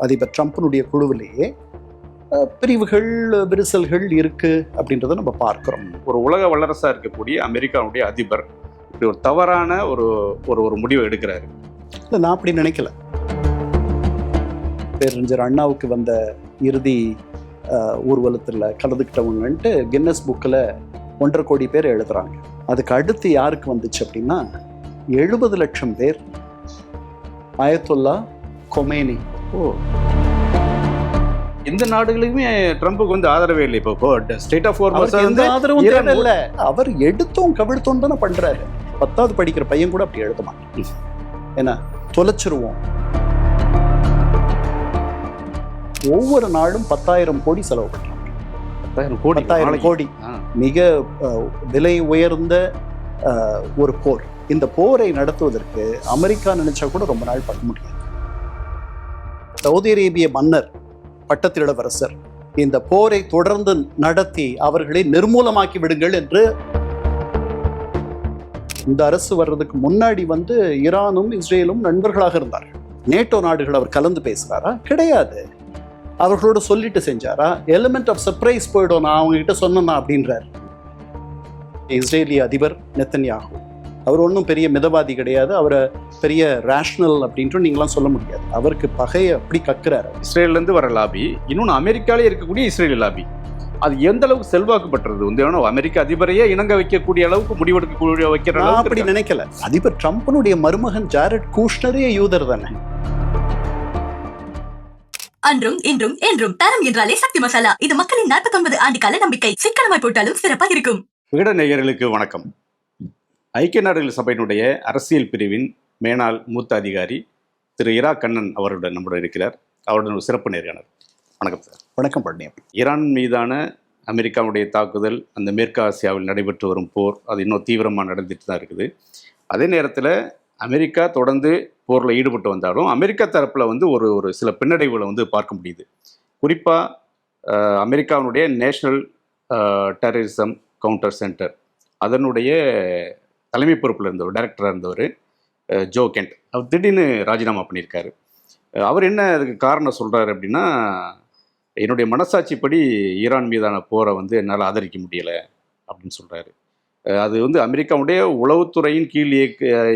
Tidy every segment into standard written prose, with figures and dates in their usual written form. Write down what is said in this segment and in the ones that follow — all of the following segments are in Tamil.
அதிபர் ட்ரம்ப்னுடைய குழுவிலேயே பிரிவுகள் விரிசல்கள் இருக்கு அப்படின்றத நம்ம பார்க்கிறோம். ஒரு உலக வல்லரசா இருக்கக்கூடிய அமெரிக்காவுடைய அதிபர் இப்படி ஒரு தவறான ஒரு ஒரு முடிவை எடுக்கிறாரு. இல்லை, நான் அப்படி நினைக்கல. பேரறிஞர் அண்ணாவுக்கு வந்த இறுதி ஊர்வலத்தில் கலந்துக்கிட்டவங்கன்ட்டு கின்னஸ் புக்கில் 1.5 கோடி பேர் எழுதுறாங்க. அதுக்கு அடுத்து யாருக்கு வந்துச்சு அப்படின்னா 70 லட்சம் பேர் அயத்துல்லா கொமேனி. எந்த நாடுகளுக்குமே ட்ரம்புக்கு வந்து ஆதரவே இல்லை. இப்போ ஸ்டேட் ஆஃப் ஆதரவும் தேவையில்லை. அவர் எடுத்தோம் கவிழ்த்தோம் தானே பண்றாரு. 10வது படிக்கிற பையன் கூட அப்படி எழுத மாட்டான். ஏன்னா தொலைச்சிருவோம். ஒவ்வொரு நாளும் 10,000 கோடி செலவு பண்றாங்க. 10,000 கோடி மிக விலை உயர்ந்த ஒரு போர். இந்த போரை நடத்துவதற்கு அமெரிக்கா நினைச்சா கூட ரொம்ப நாள் பண்ண முடியாது. சவுதி அரேபிய மன்னர் பட்டத்திலிளவரசர் இந்த போரை தொடர்ந்து நடத்தி அவர்களை நிர்மூலமாக்கி விடுங்கள் என்று இந்த அரசு வர்றதுக்கு முன்னாடி வந்து ஈரானும் இஸ்ரேலும் நண்பர்களாக இருந்தார்கள். நேட்டோ நாடுகள் அவர் கலந்து பேசுறாரா? கிடையாது. அவர்களோடு சொல்லிட்டு செஞ்சாரா? எலிமெண்ட் ஆஃப் சர்ப்ரைஸ் போயிடும், நான் அவங்க கிட்ட சொன்னா அப்படின்றார். இஸ்ரேலிய அதிபர் நெத்தன்யாகு அவர் ஒன்றும் பெரிய மிதவாதி கிடையாது. அவரை பெரிய ரேஷனல் அப்படின்ட்டு நீங்களாம் சொல்ல முடியாது. அவருக்கு பகையை அப்படி கக்குறாரு. இஸ்ரேல்லேருந்து வர லாபி, இன்னொன்று அமெரிக்காலே இருக்கக்கூடிய இஸ்ரேலி லாபி, அது எந்த அளவுக்கு செல்வாக்கு பெற்றது வந்து அமெரிக்க அதிபரையே இணங்க வைக்கக்கூடிய அளவுக்கு முடிவெடுக்கக்கூடிய வைக்கிற அளவுக்கு அப்படி நினைக்கல. அதிபர் ட்ரம்ப்னுடைய மருமகன் ஜாரட் கூஷ்னரே யூதர் தானே. அன்றும் இன்றும் என்றும் தரம் என்றாலே சக்தி மசாலா. இது மக்களின் 49 ஆண்டு கால நம்பிக்கை. சிக்கனமாய் போட்டாலும் சிறப்பாக இருக்கும். விகடன் நேயர்களுக்கு வணக்கம். ஐக்கிய நாடுகள் சபையினுடைய அரசியல் பிரிவின் மேனாள் மூத்த அதிகாரி திரு இரா கண்ணன் அவருடன் நம்முடன் இருக்கிறார். அவருடன் ஒரு சிறப்பு நேர்காணல். வணக்கம் சார். வணக்கம் பழனியம். ஈரான் மீதான அமெரிக்காவுடைய தாக்குதல், அந்த மேற்கு ஆசியாவில் நடைபெற்று வரும் போர், அது இன்னும் தீவிரமாக நடந்துட்டு தான் இருக்குது. அதே நேரத்தில் அமெரிக்கா தொடர்ந்து போரில் ஈடுபட்டு வந்தாலும் அமெரிக்கா தரப்பில் வந்து ஒரு சில பின்னடைவுகளை வந்து பார்க்க முடியுது. குறிப்பாக அமெரிக்காவினுடைய நேஷனல் டெரரிசம் கவுண்டர் சென்டர் அதனுடைய தலைமை பொறுப்பில் இருந்தவர், டைரக்டராக இருந்தவர் ஜோ கெண்ட், அவர் திடீர்னு ராஜினாமா பண்ணியிருக்காரு. அவர் என்ன அதுக்கு காரணம் சொல்கிறாரு அப்படின்னா, என்னுடைய மனசாட்சிப்படி ஈரான் மீதான போரை வந்து என்னால் ஆதரிக்க முடியலை அப்படின்னு சொல்கிறாரு. அது வந்து அமெரிக்காவுடைய உளவுத்துறையின் கீழ்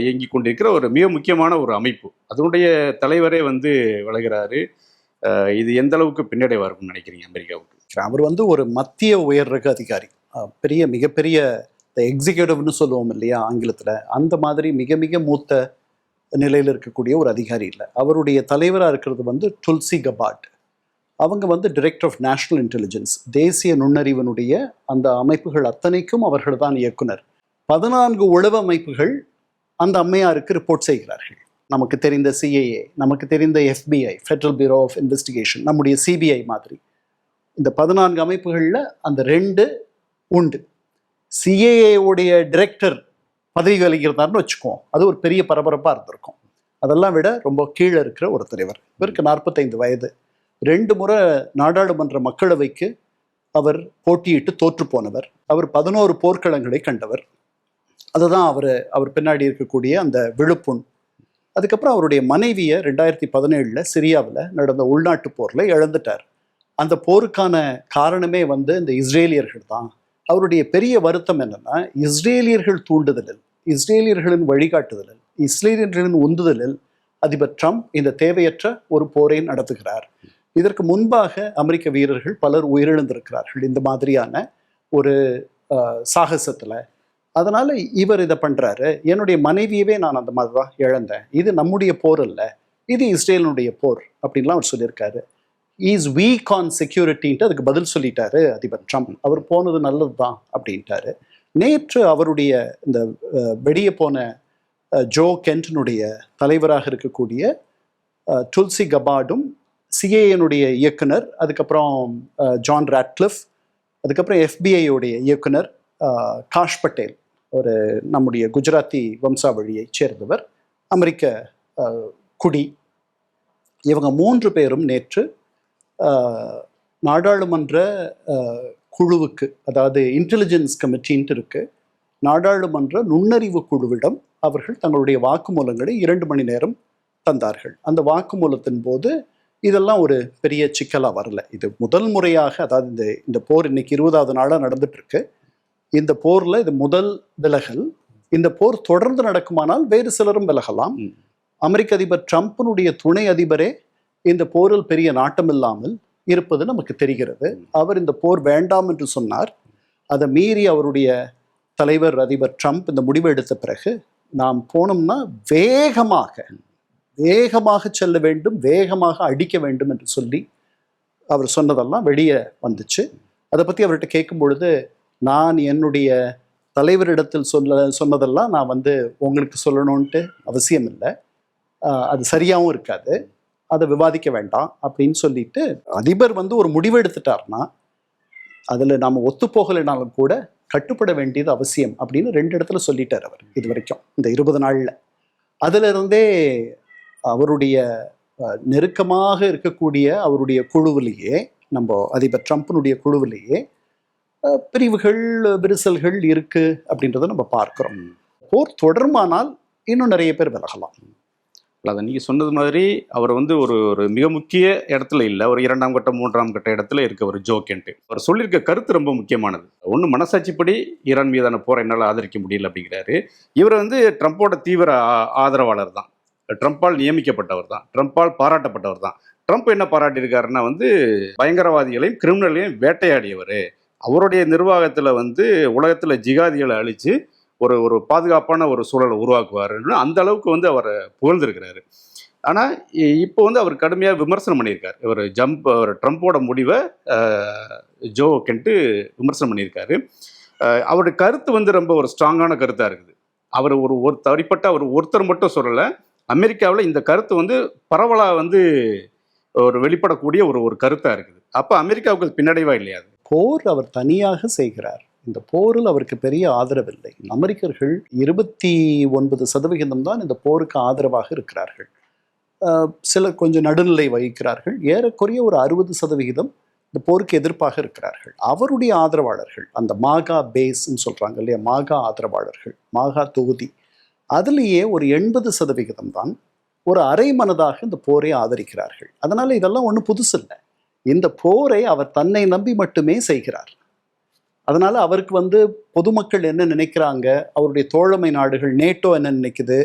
இயங்கி கொண்டிருக்கிற ஒரு மிக முக்கியமான ஒரு அமைப்பு, அதனுடைய தலைவரே வந்து விலகிறாரு. இது எந்த அளவுக்கு பின்னடைவாக இருக்கும்னு நினைக்கிறீங்க அமெரிக்காவுக்கு? அவர் வந்து ஒரு மத்திய உயர் ரக அதிகாரி, மிகப்பெரிய எக்ஸிக்யூட்டிவ்னு சொல்லுவோம் இல்லையா ஆங்கிலத்தில், அந்த மாதிரி மிக மிக மூத்த நிலையில் இருக்கக்கூடிய ஒரு அதிகாரி இல்லை. அவருடைய தலைவராக இருக்கிறது வந்து துல்சி கபாட். அவங்க வந்து டைரக்டர் ஆஃப் நேஷனல் இன்டெலிஜென்ஸ், தேசிய நுண்ணறிவனுடைய அந்த அமைப்புகள் அத்தனைக்கும் அவர்கள் தான் இயக்குனர். 14 உளவு அமைப்புகள் அந்த அம்மையாருக்கு ரிப்போர்ட் செய்கிறார்கள். நமக்கு தெரிந்த சிஐஏ, நமக்கு தெரிந்த FBI, federal bureau of investigation, நம்முடைய சிபிஐ மாதிரி இந்த 14 அமைப்புகளில் அந்த 2 உண்டு. சிஏஏவுடைய டைரக்டர் பதவி விலகிறதாருன்னு வச்சுக்குவோம், அது ஒரு பெரிய பரபரப்பாக இருந்திருக்கும். அதெல்லாம் விட ரொம்ப கீழே இருக்கிற ஒரு தலைவர். இவருக்கு 45 வயது. 2 முறை நாடாளுமன்ற மக்களவைக்கு அவர் போட்டியிட்டு தோற்று போனவர். அவர் 11 போர்க்களங்களை கண்டவர். அதுதான் அவர் பின்னாடி இருக்கக்கூடிய அந்த விழுப்புண். அதுக்கப்புறம் அவருடைய மனைவியை 2017 சிரியாவில் நடந்த உள்நாட்டு போரில் இழந்துட்டார். அந்த போருக்கான காரணமே வந்து இந்த இஸ்ரேலியர்கள் தான். அவருடைய பெரிய வருத்தம் என்னன்னா, இஸ்ரேலியர்கள் தூண்டுதலில், இஸ்ரேலியர்களின் வழிகாட்டுதலில், இஸ்ரேலியர்களின் உந்துதலில் அதிபர் ட்ரம்ப் இந்த தேவையற்ற ஒரு போரை நடத்துகிறார். இதற்கு முன்பாக அமெரிக்க வீரர்கள் பலர் உயிரிழந்திருக்கிறார்கள் இந்த மாதிரியான ஒரு சாகசத்தில். அதனால் இவர் இதை பண்ணுறாரு. என்னுடைய மனைவியவே நான் அந்த மாதிரி தான் இழந்தேன், இது நம்முடைய போர் அல்ல, இது இஸ்ரேலினுடைய போர் அப்படின்லாம் அவர் சொல்லியிருக்காரு. இஸ் வீக் ஆன் செக்யூரிட்டின்ட்டு அதுக்கு பதில் சொல்லிட்டாரு அதிபர் ட்ரம்ப். அவர் போனது நல்லது தான் அப்படின்ட்டாரு. நேற்று அவருடைய இந்த வெடிய போன ஜோ கென்டனுடைய தலைவராக இருக்கக்கூடிய துல்சி கபாடும், சிஏஏனுடைய இயக்குனர், அதுக்கப்புறம் ஜான் ராட்க்ளிஃப், அதுக்கப்புறம் FBI-உடைய இயக்குனர் காஷ் பட்டேல், ஒரு நம்முடைய குஜராத்தி வம்சாவழியை சேர்ந்தவர், அமெரிக்க குடி, இவங்க 3 பேரும் நேற்று நாடாளுமன்ற குழுவுக்கு, அதாவது இன்டெலிஜென்ஸ் கமிட்டின்ட்டு இருக்கு, நாடாளுமன்ற நுண்ணறிவு குழுவிடம் அவர்கள் தங்களுடைய வாக்குமூலங்களை 2 மணி நேரம் தந்தார்கள். அந்த வாக்குமூலத்தின் போது இதெல்லாம் ஒரு பெரிய சிக்கலா வரல. இது முதல் முறையாக, அதாவது இந்த போர் இன்னைக்கு 20வது நாளா நடந்துட்டு இருக்கு. இந்த போர்ல இது முதல் விலகல். இந்த போர் தொடர்ந்து நடக்குமானால் வேறு சிலரும் விலகலாம். அமெரிக்க அதிபர் ட்ரம்பினுடைய துணை அதிபரே இந்த போரில் பெரிய நாட்டம் இல்லாமல் இருப்பது நமக்கு தெரிகிறது. அவர் இந்த போர் வேண்டாம் என்று சொன்னார். அதை மீறி அவருடைய தலைவர் அதிபர் ட்ரம்ப் இந்த முடிவை எடுத்த பிறகு நாம் போனோம்னா வேகமாக செல்ல வேண்டும், வேகமாக அடிக்க வேண்டும் என்று சொல்லி அவர் சொன்னதெல்லாம் வெளியே வந்துச்சு. அதை பற்றி அவர்கிட்ட கேட்கும் பொழுது, நான் என்னுடைய தலைவரிடத்தில் சொன்னதெல்லாம் நான் உங்களுக்கு சொல்லணும்ன்ட்டு அவசியம் இல்லை, அது சரியாகவும் இருக்காது, அதை விவாதிக்க வேண்டாம் அப்படின்னு சொல்லிட்டு அதிபர் ஒரு முடிவு எடுத்துட்டார்னா அதில் நாம் ஒத்துப்போகலைனாலும் கூட கட்டுப்பட வேண்டியது அவசியம் அப்படின்னு 2 இடத்துல சொல்லிட்டார் அவர் இது வரைக்கும் இந்த 20 நாளில். அதிலிருந்தே அவருடைய நெருக்கமாக இருக்கக்கூடிய அவருடைய குழுவிலேயே, நம்ம அதிபர் ட்ரம்பினுடைய குழுவிலேயே பிரிவுகள் விரிசல்கள் இருக்கு அப்படின்றத நம்ம பார்க்கிறோம். போர் தொடருமானால் இன்னும் நிறைய பேர் விலகலாம். அதை நீங்கள் சொன்னது மாதிரி அவர் ஒரு மிக முக்கிய இடத்துல இல்லை, ஒரு 2ஆம் கட்ட 3ஆம் கட்ட இடத்துல இருக்க ஒரு ஜோ கென்ட். அவர் சொல்லியிருக்க கருத்து ரொம்ப முக்கியமானது. ஒன்று, மனசாட்சிப்படி ஈரான் மீதான போரை என்னால் ஆதரிக்க முடியல அப்படிங்கிறாரு. இவர் ட்ரம்போட தீவிர ஆதரவாளர் தான், ட்ரம்பால் நியமிக்கப்பட்டவர் தான், ட்ரம்பால் பாராட்டப்பட்டவர் தான். ட்ரம்ப் என்ன பாராட்டியிருக்காருன்னா பயங்கரவாதிகளையும் கிரிமினலையும் வேட்டையாடியவர், அவருடைய நிர்வாகத்தில் உலகத்தில் ஜிகாதிகளை அழித்து ஒரு பாதுகாப்பான ஒரு சூழலை உருவாக்குவாருன்னு அந்த அளவுக்கு அவரை புகழ்ந்திருக்கிறாரு. ஆனால் இப்போ அவர் கடுமையாக விமர்சனம் பண்ணியிருக்காரு. அவர் ட்ரம்போட முடிவை ஜோ கென்ட்டு விமர்சனம் பண்ணியிருக்காரு. அவருடைய கருத்து ரொம்ப ஒரு ஸ்ட்ராங்கான கருத்தாக இருக்குது. அவர் ஒரு தனிப்பட்ட ஒருத்தர் மட்டும் சொல்லலை, அமெரிக்காவில் இந்த கருத்து பரவலாக ஒரு வெளிப்படக்கூடிய ஒரு கருத்தாக இருக்குது. அப்போ அமெரிக்காவுக்கு பின்னடைவா இல்லையா? போர் அவர் தனியாக செய்கிறார். இந்த போரில் அவருக்கு பெரிய ஆதரவில்லை. அமெரிக்கர்கள் 29% தான் இந்த போருக்கு ஆதரவாக இருக்கிறார்கள். சிலர் கொஞ்சம் நடுநிலை வகிக்கிறார்கள். ஏறக்குறைய ஒரு 60% இந்த போருக்கு எதிர்ப்பாக இருக்கிறார்கள். அவருடைய ஆதரவாளர்கள், அந்த மாகா பேஸ்ன்னு சொல்றாங்க இல்லையா, மாகா ஆதரவாளர்கள், மாகா தொகுதி, அதுலேயே ஒரு 80% தான் ஒரு அரை மனதாக இந்த போரை ஆதரிக்கிறார்கள். அதனால இதெல்லாம் ஒன்றும் புதுசு இல்லை. இந்த போரை அவர் தன்னை நம்பி மட்டுமே செய்கிறார். அதனால அவருக்கு பொதுமக்கள் என்ன நினைக்கிறாங்க, அவருடைய தோழமை நாடுகள் நேட்டோ என்ன நினைக்குது,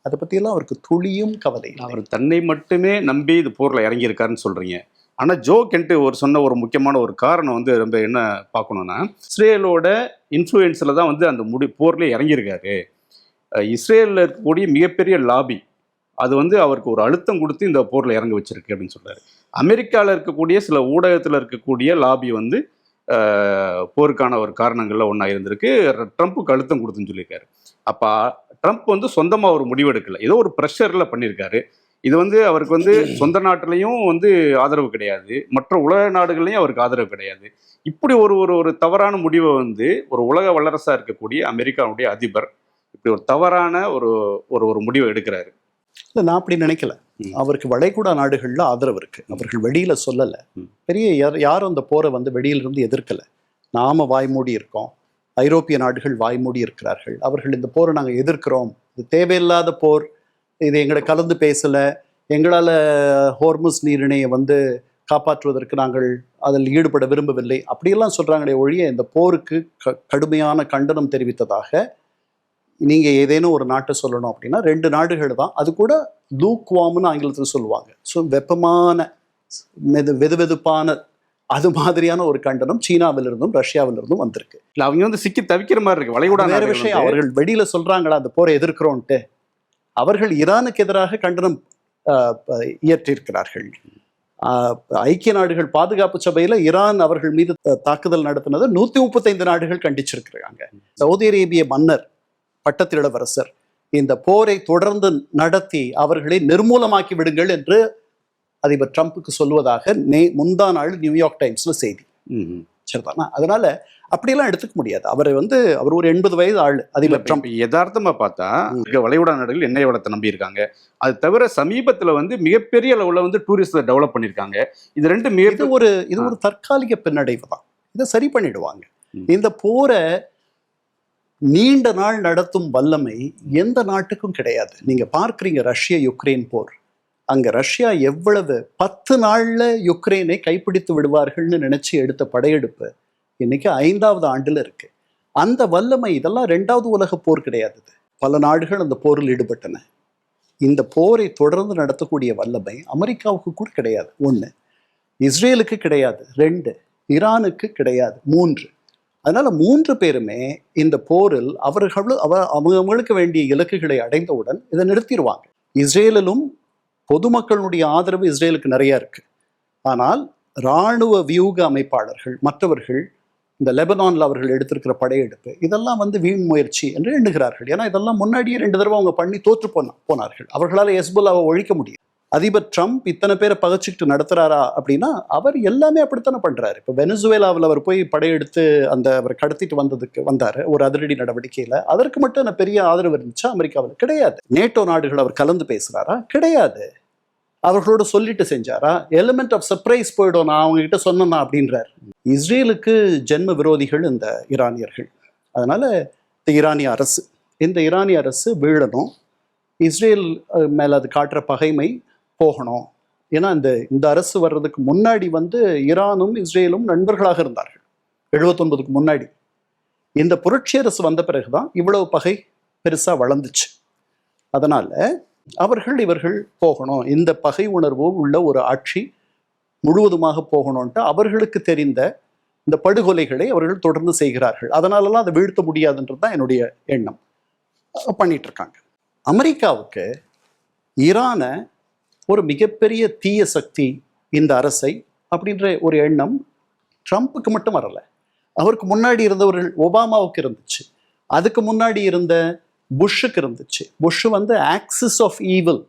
அதை பற்றியெல்லாம் அவருக்கு துளியும் கவலை. அவர் தன்னை மட்டுமே நம்பி இது போரில் இறங்கியிருக்காருன்னு சொல்கிறீங்க. ஆனால் ஜோ கென்ட் சொன்ன ஒரு முக்கியமான ஒரு காரணம் ரொம்ப என்ன பார்க்கணுன்னா, இஸ்ரேலோட இன்ஃப்ளூயன்ஸில் தான் அந்த போர்லேயே இறங்கியிருக்காரு. இஸ்ரேலில் இருக்கக்கூடிய மிகப்பெரிய லாபி அது அவருக்கு ஒரு அழுத்தம் கொடுத்து இந்த போரில் இறங்க வச்சிருக்கு அப்படின்னு சொல்கிறாரு. அமெரிக்காவில் இருக்கக்கூடிய சில ஊடகத்தில் இருக்கக்கூடிய லாபி போருக்கான ஒரு காரணங்களில் ஒன்றா இருந்திருக்கு. ட்ரம்ப்புக்கு அழுத்தம் கொடுத்துன்னு சொல்லியிருக்காரு. அப்போ ட்ரம்ப் சொந்தமாக ஒரு முடிவெடுக்கலை, ஏதோ ஒரு ப்ரெஷரில் பண்ணியிருக்காரு. இது அவருக்கு சொந்த நாட்டிலையும் ஆதரவு கிடையாது, மற்ற உலக நாடுகள்லையும் அவருக்கு ஆதரவு கிடையாது. இப்படி ஒரு தவறான முடிவை ஒரு உலக வல்லரசாக இருக்கக்கூடிய அமெரிக்காவுடைய அதிபர் இப்படி ஒரு தவறான ஒரு முடிவை எடுக்கிறாரு. இல்லை, நான் அப்படி நினைக்கல. அவருக்கு வளைகுடா நாடுகளில் ஆதரவு இருக்கு. அவர்கள் வெளியில சொல்லலை. பெரிய யாரும் அந்த போரை வெளியிலிருந்து எதிர்க்கலை. நாம வாய்மூடி இருக்கோம், ஐரோப்பிய நாடுகள் வாய்மூடி இருக்கிறார்கள். அவர்கள் இந்த போரை நாங்கள் எதிர்க்கிறோம், இது தேவையில்லாத போர், இது எங்களை கலந்து பேசலை, எங்களால் ஹோர்முஸ் நீரிணையை காப்பாற்றுவதற்கு நாங்கள் அதில் ஈடுபட விரும்பவில்லை அப்படியெல்லாம் சொல்கிறாங்களே ஒழிய, இந்த போருக்கு கடுமையான கண்டனம் தெரிவித்ததாக நீங்கள் ஏதேனும் ஒரு நாட்டை சொல்லணும் அப்படின்னா 2 நாடுகள் தான். அது கூட லூக்வார்ம்னு ஆங்கிலத்தில் சொல்லுவாங்க. ஸோ வெப்பமான வெதுவெதுப்பான அது மாதிரியான ஒரு கண்டனம் சீனாவிலிருந்தும் ரஷ்யாவிலிருந்தும் வந்திருக்கு. இல்லை, அவங்க சிக்கி தவிக்கிற மாதிரி இருக்கு. வளைகுடா வேற விஷயம், அவர்கள் வெளியில சொல்றாங்களா அந்த போரை எதிர்க்கிறோன்ட்டு. அவர்கள் ஈரானுக்கு எதிராக கண்டனம் இயற்றியிருக்கிறார்கள். ஐக்கிய நாடுகள் பாதுகாப்பு சபையில ஈரான் அவர்கள் மீது தாக்குதல் நடத்தினதை 135 நாடுகள் கண்டிச்சிருக்கிறாங்க. சவுதி அரேபிய மன்னர் பட்டத்து இளவரசர் இந்த போரை தொடர்ந்து நடத்தி அவர்களை நிர்மூலமாக்கி விடுங்கள் என்று அதிபர் ட்ரம்புக்கு சொல்வதாக முந்தா நாள் நியூயார்க் டைம்ஸ்ல செய்தி. சரிதானா? அதனால அப்படியெல்லாம் எடுத்துக்க முடியாது. அவர் அவர் ஒரு 80 வயது ஆள் அதிபர் ட்ரம்ப். யதார்த்தமா பார்த்தா வளைகுடா நாடுகள் எண்ணெய் வளத்தை நம்பி இருக்காங்க. அது தவிர சமீபத்துல மிகப்பெரிய அளவுல டூரிஸ்ட் டெவலப் பண்ணியிருக்காங்க. இது ரெண்டு இது ஒரு தற்காலிக பின்னடைவு தான். இதை சரி பண்ணிடுவாங்க. இந்த போரை நீண்ட நாள் நடத்தும் வல்லமை எந்த நாட்டுக்கும் கிடையாது. நீங்க பார்க்குறீங்க, ரஷ்ய யுக்ரைன் போர் அங்க ரஷ்யா எவ்வளவு 10 நாள்ல யுக்ரைனை கைப்பிடித்து விடுவார்கள்னு நினைச்சு எடுத்த படையெடுப்பு இன்னைக்கு 5வது ஆண்டுல இருக்கு. அந்த வல்லமை இதெல்லாம் 2வது உலக போர் கிடையாது. பல நாடுகள் அந்த போரில் ஈடுபட்டன. இந்த போரை தொடர்ந்து நடத்தக்கூடிய வல்லமை அமெரிக்காவுக்கு கூட கிடையாது. 1, இஸ்ரேலுக்கு கிடையாது. 2, ஈரானுக்கு கிடையாது. 3. அதனால 3 பேருமே இந்த போரில் அவங்களுக்கு வேண்டிய இலக்குகளை அடைந்தவுடன் இதை நிறுத்திடுவாங்க. இஸ்ரேலிலும் பொதுமக்களுடைய ஆதரவு இஸ்ரேலுக்கு நிறைய இருக்கு. ஆனால் இராணுவ வியூக அமைப்பாளர்கள் மற்றவர்கள் இந்த லெபனான்ல அவர்கள் எடுத்திருக்கிற படையெடுப்பு இதெல்லாம் வீண் முயற்சி என்று எண்ணுகிறார்கள். ஏன்னா இதெல்லாம் முன்னாடியே 2 தடவை அவங்க பண்ணி தோற்று போனார்கள். அவர்களால் ஹெஸ்புல்லாவை ஒழிக்க முடியும். அதிபர் ட்ரம்ப் இத்தனை பேரை பகச்சிட்டு நடத்துறாரா அப்படின்னா அவர் எல்லாமே அப்படித்தானே பண்றாரு. இப்போ வெனிசுவேலாவில் அவர் போய் படையெடுத்து அவர் கடத்திட்டு வந்தாரு ஒரு அதிரடி நடவடிக்கையில. அதற்கு மட்டும் பெரிய ஆதரவு இருந்துச்சா? அமெரிக்காவில் கிடையாது. நேட்டோ நாடுகள் அவர் கலந்து பேசுறாரா? கிடையாது. அவர்களோட சொல்லிட்டு செஞ்சாரா? எலிமெண்ட் ஆஃப் சர்ப்ரைஸ் போயிடும், நான் அவங்க கிட்ட சொன்னேன்னா அப்படின்றார். இஸ்ரேலுக்கு ஜென்ம விரோதிகள் இந்த ஈரானியர்கள். அதனால இந்த ஈரானிய அரசு வீழணும். இஸ்ரேல் மேல அது காட்டுற பகைமை போகணும். ஏன்னா இந்த அரசு வர்றதுக்கு முன்னாடி ஈரானும் இஸ்ரேலும் நண்பர்களாக இருந்தார்கள் 79க்கு முன்னாடி. இந்த புரட்சி அரசு வந்த பிறகுதான் இவ்வளவு பகை பெருசா வளர்ந்துச்சு. அதனால இவர்கள் போகணும், இந்த பகை உணர்வு உள்ள ஒரு ஆட்சி முழுவதுமாக போகணும்ட்டு அவர்களுக்கு தெரிந்த இந்த படுகொலைகளை அவர்கள் தொடர்ந்து செய்கிறார்கள். அதனாலலாம் அதை வீழ்த்த முடியாதுன்றது தான் என்னுடைய எண்ணம். பண்ணிட்டு இருக்காங்க. அமெரிக்காவுக்கு ஈரானை ஒரு மிகப்பெரிய தீய சக்தி இந்த அரசை அப்படின்ற ஒரு எண்ணம் ட்ரம்ப்புக்கு மட்டும் வரல. அவருக்கு முன்னாடி இருந்தவர்கள் ஒபாமாவுக்கு இருந்துச்சு, அதுக்கு முன்னாடி இருந்த புஷ்ஷுக்கு இருந்துச்சு. புஷ் ஆக்சிஸ் ஆஃப் ஈவில்,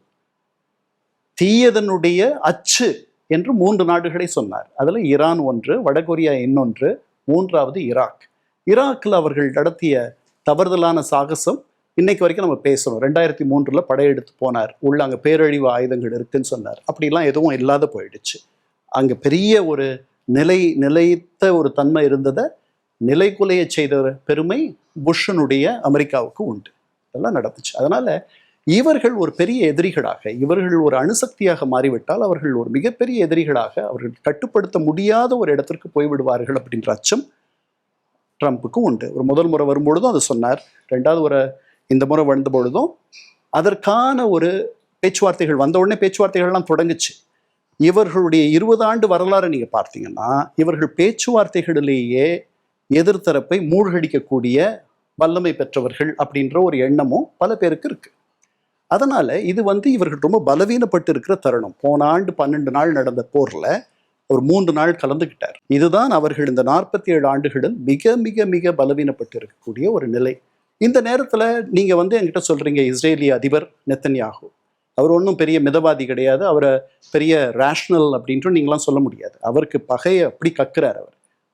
தீயதனுடைய அச்சு என்று 3 நாடுகளை சொன்னார். அதுல ஈரான் 1, வடகொரியா இன்னொன்று, 3வது ஈராக். ஈராக்கில் அவர்கள் நடத்திய தவறுதலான சாகசம் இன்னைக்கு வரைக்கும் நம்ம பேசணும். 2003 படையெடுத்து போனார். உள்ள அங்கே பேரழிவு ஆயுதங்கள் இருக்குன்னு சொன்னார். அப்படிலாம் எதுவும் இல்லாத போயிடுச்சு. அங்கே பெரிய ஒரு நிலைத்த ஒரு தன்மை இருந்ததை நிலைக்குலைய செய்த பெருமை புஷ்ஷனுடைய அமெரிக்காவுக்கு உண்டு. இதெல்லாம் நடந்துச்சு. அதனால இவர்கள் ஒரு பெரிய எதிரிகளாக, இவர்கள் ஒரு அணுசக்தியாக மாறிவிட்டால் அவர்கள் ஒரு மிகப்பெரிய எதிரிகளாக, அவர்கள் கட்டுப்படுத்த முடியாத ஒரு இடத்திற்கு போய்விடுவார்கள் அப்படின்ற அச்சம் ட்ரம்ப்புக்கு உண்டு. ஒரு முதல் முறை வரும்பொழுதும் அதை சொன்னார். 2வது இந்த முறை வந்த பொழுதும் அதற்கான ஒரு பேச்சுவார்த்தைகள் வந்த உடனே பேச்சுவார்த்தைகள்லாம் தொடங்குச்சு. இவர்களுடைய 20 ஆண்டு வரலாறு நீங்க பார்த்தீங்கன்னா இவர்கள் பேச்சுவார்த்தைகளிலேயே எதிர்த்தரப்பை மூழ்கடிக்கக்கூடிய வல்லமை பெற்றவர்கள் அப்படின்ற ஒரு எண்ணமும் பல பேருக்கு இருக்கு. அதனால இது இவர்கள் ரொம்ப பலவீனப்பட்டு இருக்கிற தருணம். போன ஆண்டு 12 நாள் நடந்த போர்ல ஒரு 3 நாள் கலந்துக்கிட்டார். இதுதான் அவர்கள் இந்த 47 ஆண்டுகளில் மிக மிக மிக பலவீனப்பட்டு இருக்கக்கூடிய ஒரு நிலை. இந்த நேரத்துல நீங்க என்கிட்ட சொல்றீங்க இஸ்ரேலிய அதிபர் நெத்தன்யாகு அவர் ஒன்றும் பெரிய மிதவாதி கிடையாது, அவரை பெரிய ரேஷனல் அப்படின்ட்டு நீங்களாம் சொல்ல முடியாது. அவருக்கு பகையை அப்படி கக்குறார்.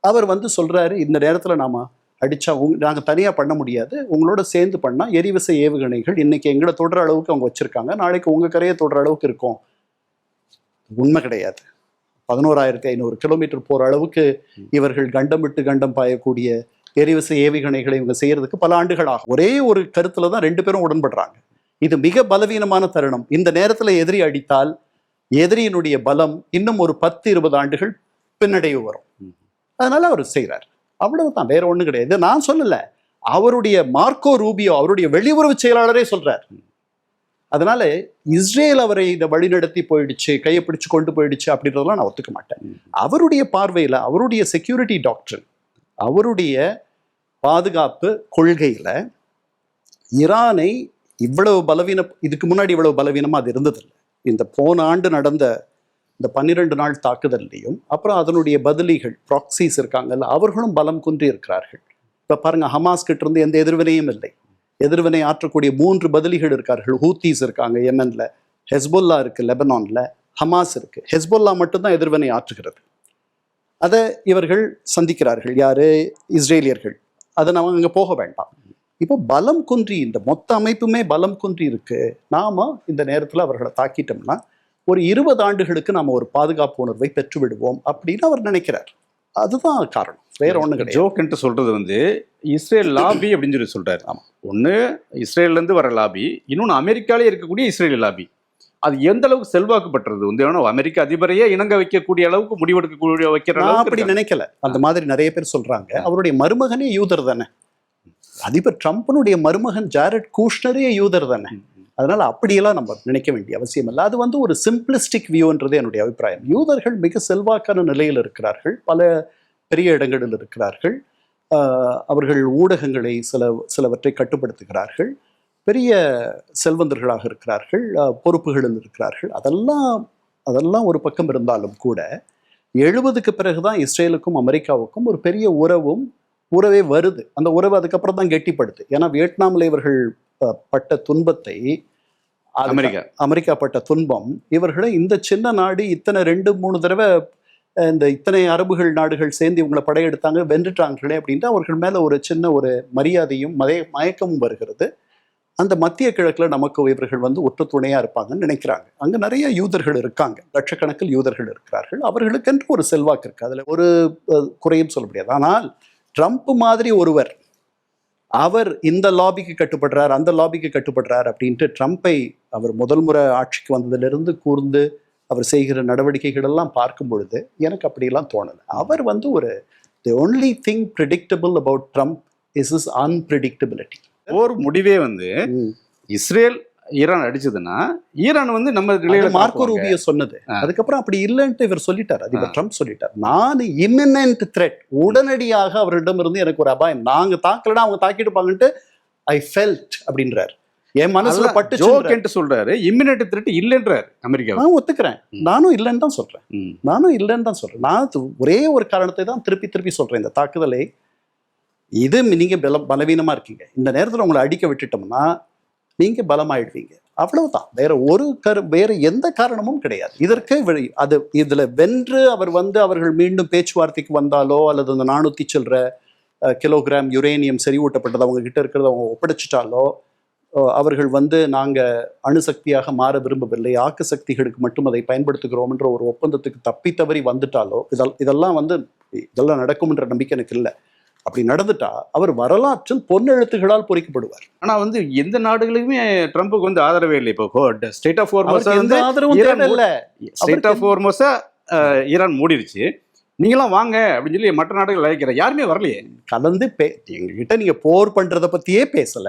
அவர் சொல்றாரு, இந்த நேரத்துல நாம அடிச்சா நாங்கள் தனியாக பண்ண முடியாது, உங்களோட சேர்ந்து பண்ணால் எரிவிசை ஏவுகணைகள் இன்னைக்கு எங்களை தொடுற அளவுக்கு அவங்க வச்சுருக்காங்க, நாளைக்கு உங்கள் கரையை தொடுற அளவுக்கு இருக்கும். உண்மை கிடையாது. 11,500 கிலோமீட்டர் போகிற அளவுக்கு இவர்கள் கண்டம் விட்டு கண்டம் பாயக்கூடிய எரிவிசை ஏவுகணைகளை இவங்க செய்யறதுக்கு பல ஆண்டுகள் ஆகும். ஒரே ஒரு கருத்துல தான் 2 பேரும் உடன்படுறாங்க. இது மிக பலவீனமான தருணம். இந்த நேரத்தில் எதிரி அடித்தால் எதிரியினுடைய பலம் இன்னும் ஒரு 10-20 ஆண்டுகள் பின்னடைவு வரும். அதனால அவர் செய்கிறார். அவ்வளவுதான், வேற ஒண்ணும் கிடையாது. நான் சொல்லல, அவருடைய மார்க்கோ ரூபியோ அவருடைய வெளியுறவு செயலாளரே சொல்றார். அதனால இஸ்ரேல் அவரை இதை வழிநடத்தி போயிடுச்சு, கையை பிடிச்சு கொண்டு போயிடுச்சு அப்படின்றதெல்லாம் நான் ஒத்துக்க மாட்டேன். அவருடைய பார்வையில, அவருடைய செக்யூரிட்டி டாக்டர், அவருடைய பாதுகாப்பு கொள்கையில ஈரானை இதுக்கு முன்னாடி இவ்வளவு பலவீனமா அது இருந்ததில்லை. இந்த போன ஆண்டு நடந்த இந்த 12 நாள் தாக்குதல்லையும் அப்புறம் அதனுடைய பதிலிகள் ப்ராக்சிஸ் இருக்காங்கல்ல, அவர்களும் பலம் குன்றி இருக்கிறார்கள். இப்ப பாருங்க, ஹமாஸ் கிட்ட இருந்து எந்த எதிர்வினையும் இல்லை. எதிர்வினை ஆற்றக்கூடிய 3 பதிலிகள் இருக்கார்கள். ஹூத்தீஸ் இருக்காங்க யெமன்ல, ஹெஸ்புல்லா இருக்கு லெபனான்ல, ஹமாஸ் இருக்கு. ஹெஸ்புல்லா மட்டும்தான் எதிர்வினை ஆற்றுகிறது. அதை இவர்கள் சந்திக்கிறார்கள். யாரு? இஸ்ரேலியர்கள். அதை நம்ம அங்கே போக வேண்டாம். இப்போ பலம் குன்றி, இந்த மொத்த அமைப்புமே பலம் குன்றி இருக்கு. நாம இந்த நேரத்தில் அவர்களை தாக்கிட்டோம்னா ஒரு 20 ஆண்டுகளுக்கு நாம ஒரு பாதுகாப்பு உணர்வை பெற்று விடுவோம் அப்படின்னு அவர் நினைக்கிறார். அதுதான் காரணம், வேற ஒண்ணு கிடையாது. ஜோக்ன்ட்டு சொல்றது இஸ்ரேல் லாபி அப்படின்னு சொல்லி சொல்றாரு. ஆமா, ஒண்ணு இஸ்ரேல்ல இருந்து வர லாபி, இன்னொன்னு அமெரிக்காலே இருக்கக்கூடிய இஸ்ரேல் லாபி. அது எந்த அளவுக்கு செல்வாக்கு பெற்றது வந்து அமெரிக்க அதிபரையே இணங்க வைக்கக்கூடிய அளவுக்கு முடிவெடுக்கக்கூடிய வைக்கிற நான் அளவுக்கு அப்படி நினைக்கல. அந்த மாதிரி நிறைய பேர் சொல்றாங்க. அவருடைய மருமகனே யூதர் தானே. அதிபர் ட்ரம்ப்னுடைய மருமகன் ஜாரட் கூஷ்னரே யூதர் தானே. அதனால அப்படியெல்லாம் நம்ம நினைக்க வேண்டிய அவசியம் இல்லை. அது வந்து ஒரு சிம்பிளிஸ்டிக் வியூன்றது என்னுடைய அபிப்பிராயம். யூதர்கள் மிக செல்வாக்கான நிலையில் இருக்கிறார்கள், பல பெரிய இடங்களில் இருக்கிறார்கள். அவர்கள் ஊடகங்களை சிலவற்றை கட்டுப்படுத்துகிறார்கள், பெரிய செல்வந்தர்களாக இருக்கிறார்கள், பொறுப்புகளில் இருக்கிறார்கள். அதெல்லாம் ஒரு பக்கம் இருந்தாலும் கூட 70க்கு பிறகுதான் இஸ்ரேலுக்கும் அமெரிக்காவுக்கும் ஒரு பெரிய உறவே வருது. அந்த உறவு அதுக்கப்புறம் தான் கெட்டிப்படுது. ஏன்னா வியட்நாமில் இவர்கள் பட்ட துன்பத்தை, அமெரிக்கா பட்ட துன்பம், இவர்களை இந்த சின்ன நாடு இத்தனை 2-3 தடவை இத்தனை அரபுகள் நாடுகள் சேர்ந்து இவங்களை படையெடுத்தாங்க, வென்றுட்டாங்களே அப்படின்ட்டு அவர்கள் மேல ஒரு சின்ன ஒரு மரியாதையும் மயக்கமும் வருகிறது. அந்த மத்திய கிழக்குல நமக்கு இவர்கள் வந்து ஒற்று துணையா இருப்பாங்கன்னு நினைக்கிறாங்க. அங்க நிறைய யூதர்கள் இருக்காங்க, லட்சக்கணக்கில் யூதர்கள் இருக்கிறார்கள். அவர்களுக்கென்று ஒரு செல்வாக்கு இருக்கு, அதுல ஒரு குறையும் சொல்ல முடியாது. ஆனால் ட்ரம்ப் மாதிரி ஒருவர், அவர் இந்த லாபிக்கு கட்டுப்படுறார், அந்த லாபிக்கு கட்டுப்படுறார் அப்படின்ட்டு ட்ரம்ப்பை அவர் முதல் முறை ஆட்சிக்கு வந்ததிலிருந்து கூர்ந்து அவர் செய்கிற நடவடிக்கைகள் எல்லாம் பார்க்கும் பொழுது எனக்கு அப்படியெல்லாம் தோணலை. அவர் வந்து the only thing predictable about Trump is his unpredictability. ஒரு முடிவே வந்து இஸ்ரேல் ஈரான் அடிச்சதுன்னா ஈரான் வந்து நம்ம மார்க்கோ ரூபியோ சொன்னது. அதுக்கப்புறம் அப்படி இல்லைன்ட்டு இவர் சொல்லிட்டார், அதிபர் ட்ரம்ப் சொல்லிட்டார். நான் இமினன்ட் த்ரெட், உடனடியாக அவரிடமிருந்து எனக்கு ஒரு அபாயம், நாங்க தாக்கலன்னா அவங்க தாக்கிடுப்பாங்கன்ட்டு ஐ ஃபெல்ட் அப்படின்றார். என் மனசுல பட்டு சொல்றாரு. இமினன்ட் த்ரெட் இல்லைன்றார் அமெரிக்கா. நான் ஒத்துக்கிறேன், நானும் இல்லைன்னு தான் சொல்றேன். நான் ஒரே ஒரு காரணத்தை தான் திருப்பி சொல்றேன். இந்த தாக்குதலை, இது நீங்க பலவீனமா இருக்கீங்க, இந்த நேரத்தில் உங்களை அடிக்க விட்டுட்டோம்னா நீங்க பலமாயிடுவீங்க, அவ்வளவுதான். வேற எந்த காரணமும் கிடையாது இதற்கு. இதுல வென்று அவர்கள் மீண்டும் பேச்சுவார்த்தைக்கு வந்தாலோ, அல்லது அந்த 400 சில்லற கிலோகிராம் யுரேனியம் செறிவூட்டப்பட்டது அவங்க கிட்ட இருக்கிறத அவங்க ஒப்படைச்சிட்டாலோ, அவர்கள் நாங்க அணுசக்தியாக மாற விரும்பவில்லை, ஆக்கு சக்திகளுக்கு மட்டும் அதை பயன்படுத்துகிறோம் என்ற ஒரு ஒப்பந்தத்துக்கு தப்பி தவறி வந்துட்டாலோ, இதெல்லாம் நடக்கும்ன்ற நம்பிக்கை எனக்கு இல்லை. அப்படி நடந்துட்டா அவர் வரலாற்றில் பொன்னெழுத்துகளால் பொறிக்கப்படுவார். ஆனா எந்த நாடுகளுமே ட்ரம்புக்கு ஆதரவே இல்லை. இப்போ ஸ்டேட் ஆஃப் ஹோர்மோஸா ஈரான் மூடிடுச்சு, நீங்களாம் வாங்க அப்படின்னு சொல்லி மற்ற நாடுகள் அழைக்கிற யாருமே வரலையே. கலந்து எங்ககிட்ட நீங்க போர் பண்றத பத்தியே பேசல,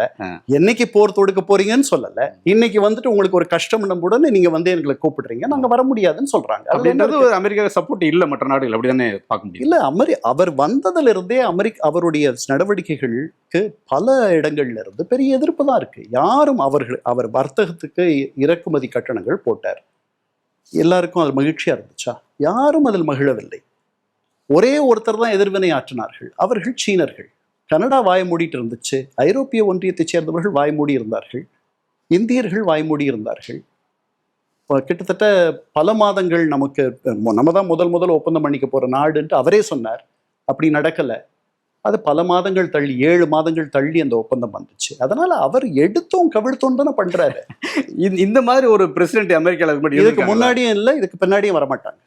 என்னைக்கு போர் தொடுக்க போறீங்கன்னு சொல்லல. இன்னைக்கு உங்களுக்கு ஒரு கஷ்டம் உடனே நீங்க எங்களை கூப்பிடுறீங்க, நாங்க வர முடியாதுன்னு சொல்றாங்க. அப்படின்றது அமெரிக்கா சப்போர்ட் இல்ல மற்ற நாடுகள், அப்படிதானே பார்க்க முடியும். இல்ல, அவர் வந்ததுல இருந்தே அவருடைய நடவடிக்கைகளுக்கு பல இடங்கள்ல இருந்து பெரிய எதிர்ப்பு தான் இருக்கு. யாரும் அவர் வர்த்தகத்துக்கு இறக்குமதி கட்டணங்கள் போட்டார், எல்லாருக்கும் அது மகிழ்ச்சியா இருந்துச்சா? யாரும் அதில் மகிழவில்லை. ஒரே ஒருத்தர் தான் எதிர்வினை ஆற்றினார்கள், அவர்கள் சீனர்கள். கனடா வாய் மூடிட்டு இருந்துச்சு, ஐரோப்பிய ஒன்றியத்தைச் சேர்ந்தவர்கள் வாய் மூடி இருந்தார்கள், இந்தியர்கள் வாய் மூடி இருந்தார்கள். கிட்டத்தட்ட பல மாதங்கள் நம்ம தான் முதல் ஒப்பந்தம் பண்ணிக்க போற நாடுன்ட்டு அவரே சொன்னார். அப்படி நடக்கல. அது பல மாதங்கள் தள்ளி, 7 மாதங்கள் தள்ளி அந்த ஒப்பந்தம் வந்துச்சு. அதனால அவர் எடுத்தோம் கவிழ்த்தோம் தானே பண்றாரு. இந்த மாதிரி ஒரு பிரசிடென்ட் அமெரிக்கால இதுக்கு முன்னாடியும் இல்லை, இதுக்கு பின்னாடியும் வரமாட்டாங்க.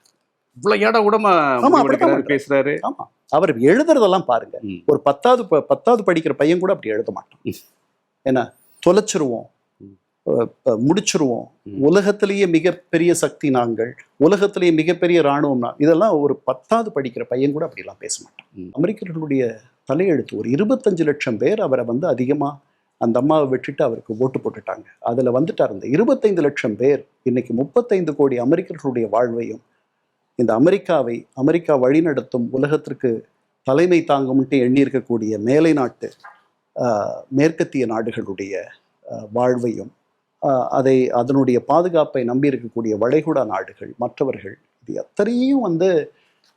பேசுறாரு. ஆமா, அவர் எழுதுறதெல்லாம் பாருங்க. ஒரு 10வது படிக்கிற பையன் கூட அப்படி எழுத மாட்டான். ஏன்னா தொலைச்சிருவோம், முடிச்சிருவோம், உலகத்திலேயே மிகப்பெரிய சக்தி நாங்கள், உலகத்திலேயே மிகப்பெரிய இராணுவம், இதெல்லாம் ஒரு 10வது படிக்கிற பையன் கூட அப்படிலாம் பேச மாட்டான். அமெரிக்கர்களுடைய தலையெழுத்து, ஒரு 25 லட்சம் பேர் அவரை அதிகமா அந்த அம்மாவை விட்டுட்டு அவருக்கு ஓட்டு போட்டுட்டாங்க. அதுல வந்துட்டார். அந்த 25 லட்சம் பேர் இன்னைக்கு 35 கோடி அமெரிக்கர்களுடைய வாழ்வையும், இந்த அமெரிக்கா வழிநடத்தும் உலகத்திற்கு தலைமை தாங்கும்ட்டு எண்ணியிருக்கக்கூடிய மேலை நாட்டு மேற்கத்திய நாடுகளுடைய வாழ்வையும், அதனுடைய பாதுகாப்பை நம்பி இருக்கக்கூடிய வளைகுடா நாடுகள், மற்றவர்கள், இது அத்தனையும்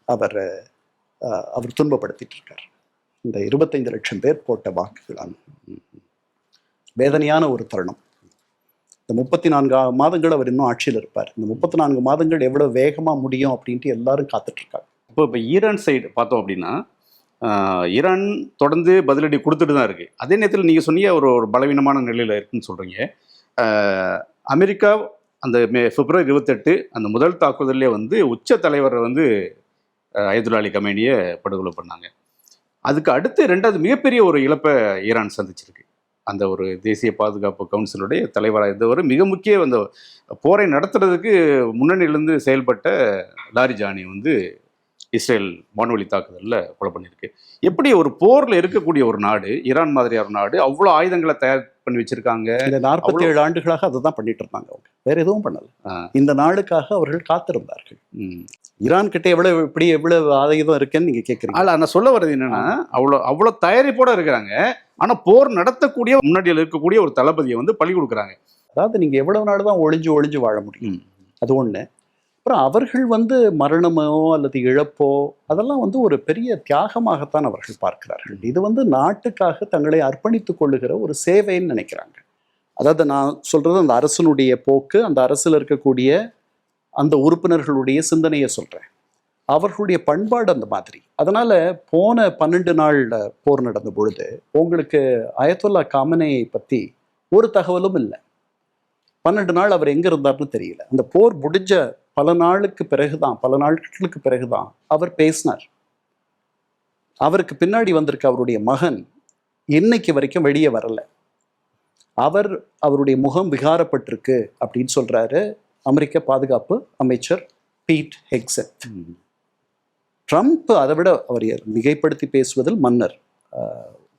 அவர் துன்பப்படுத்திட்டு இருக்கார். இந்த 25 லட்சம் பேர் போட்ட வாக்குகளால் வேதனையான ஒரு தருணம். இந்த 34 மாதங்கள் அவர் இன்னும் ஆட்சியில் இருப்பார். இந்த 34 மாதங்கள் எவ்வளவு வேகமா முடியும் அப்படின்ட்டு எல்லாரும் காத்துட்டு இருக்காங்க. இப்போ ஈரான் சைடு பார்த்தோம் அப்படின்னா, ஈரான் தொடர்ந்து பதிலடி கொடுத்துட்டு தான் இருக்கு. அதே நேரத்தில் நீங்க சொன்னீங்க ஒரு பலவீனமான நிலையில இருக்குன்னு சொல்றீங்க. அமெரிக்கா அந்த பிப்ரவரி 28 அந்த முதல் தாக்குதலே உச்ச தலைவரை அயதுல்லா அலி கமேனியை படுகொலை பண்ணாங்க. அதுக்கு அடுத்து 2வது மிகப்பெரிய ஒரு இழப்பை ஈரான் சந்திச்சிருக்கு. அந்த ஒரு தேசிய பாதுகாப்பு கவுன்சிலுடைய தலைவராக இருந்தவர். மிக முக்கிய அந்த போரை நடத்துறதுக்கு முன்னணியிலிருந்து செயல்பட்ட லாரிஜானி வந்து இஸ்ரேல் வான்வழி தாக்குதலில் கொலை பண்ணியிருக்கு. எப்படி ஒரு போரில் இருக்கக்கூடிய ஒரு நாடு, ஈரான் மாதிரியான நாடு, அவ்வளோ ஆயுதங்களை தயார் பண்ணி வச்சிருக்காங்க. இந்த 47 ஆண்டுகளாக அதை தான் பண்ணிட்டு இருந்தாங்க. அவங்க வேற எதுவும் பண்ணல. இந்த நாளுக்காக அவர்கள் காத்திருந்தார்கள். ஈரான் கிட்ட எவ்வளவு ஆயுதம் இருக்குன்னு நீங்க கேட்குறீங்க. நான் சொல்ல வர்றது என்னன்னா, அவ்வளோ தயாரிப்போட இருக்கிறாங்க. ஆனா போர் நடத்தக்கூடிய முன்னாடியில் இருக்கக்கூடிய ஒரு தளபதியை வந்து பழி கொடுக்குறாங்க. அதாவது நீங்க எவ்வளவு நாள் தான் ஒளிஞ்சு வாழ முடியும், அது ஒண்ணு. அப்புறம் அவர்கள் வந்து மரணமோ அல்லது இழப்போ அதெல்லாம் வந்து ஒரு பெரிய தியாகமாகத்தான் அவர்கள் பார்க்கிறார்கள். இது வந்து நாட்டுக்காக தங்களை அர்ப்பணித்துக் கொள்ளுகிற ஒரு சேவைன்னு நினைக்கிறாங்க. அதாவது நான் சொல்றது அந்த அரசனுடைய போக்கு, அந்த அரசில் இருக்கக்கூடிய அந்த உறுப்பினர்களுடைய சிந்தனையை சொல்றேன். அவர்களுடைய பண்பாடு அந்த மாதிரி. அதனால போன 12 நாள் போர் நடந்த பொழுது உங்களுக்கு அயத்துல்லா காமனேயை பத்தி ஒரு தகவலும் இல்லை. 12 நாள் அவர் எங்க இருந்தார்னு தெரியல. அந்த போர் முடிஞ்ச பல நாட்களுக்கு பிறகுதான் அவர் பேசினார். அவருக்கு பின்னாடி வந்திருக்க அவருடைய மகன் இன்னைக்கு வரைக்கும் வெளியே வரல. அவருடைய முகம் விகாரப்பட்டிருக்கு அப்படின்னு சொல்றாரு அமெரிக்க பாதுகாப்பு அமைச்சர் பீட் ஹெக்ஸெட். ட்ரம்ப் அதை விட அவர் மிகைப்படுத்தி பேசுவதில் மன்னர்,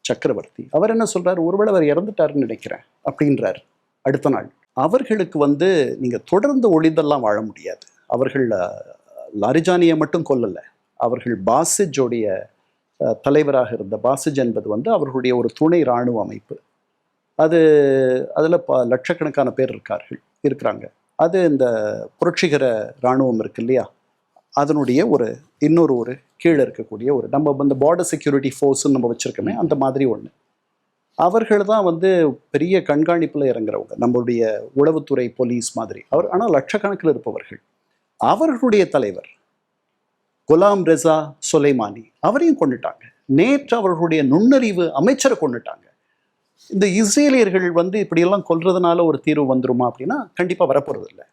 சக்கரவர்த்தி. அவர் என்ன சொல்றாரு, ஒருவேளை அவர் இறந்துட்டாருன்னு நினைக்கிறேன் அப்படின்றார். அடுத்த நாள் அவர்களுக்கு வந்து நீங்க தொடர்ந்து ஒளிந்தெல்லாம் வாழ முடியாது. அவர்கள் லாரிஜானியை மட்டும் கொல்லலை, அவர்கள் பாசிஜோடைய தலைவராக இருந்த பாசிஜ் என்பது வந்து அவர்களுடைய ஒரு துணை இராணுவ அமைப்பு. அதில் லட்சக்கணக்கான பேர் இருக்கிறாங்க. அது இந்த புரட்சிகர இராணுவம் இருக்கு இல்லையா, அதனுடைய இன்னொரு கீழே இருக்கக்கூடிய நம்ம இந்த பார்டர் செக்யூரிட்டி ஃபோர்ஸ்ன்னு நம்ம வச்சுருக்கோமே, அந்த மாதிரி ஒன்று. அவர்கள் தான் வந்து பெரிய கண்காணிப்பில் இறங்குறவங்க, நம்மளுடைய உளவுத்துறை போலீஸ் மாதிரி. ஆனால் லட்சக்கணக்கில் இருப்பவர்கள். அவர்களுடைய தலைவர் குலாம் ரெசா சொலைமானி, அவரையும் கொண்டுட்டாங்க. நேற்று அவர்களுடைய நுண்ணறிவு அமைச்சரை கொண்டுட்டாங்க. இந்த இஸ்ரேலியர்கள் வந்து இப்படியெல்லாம் கொல்றதுனால ஒரு தீர்வு வந்துருமா அப்படின்னா கண்டிப்பாக வரப்போறது இல்லை.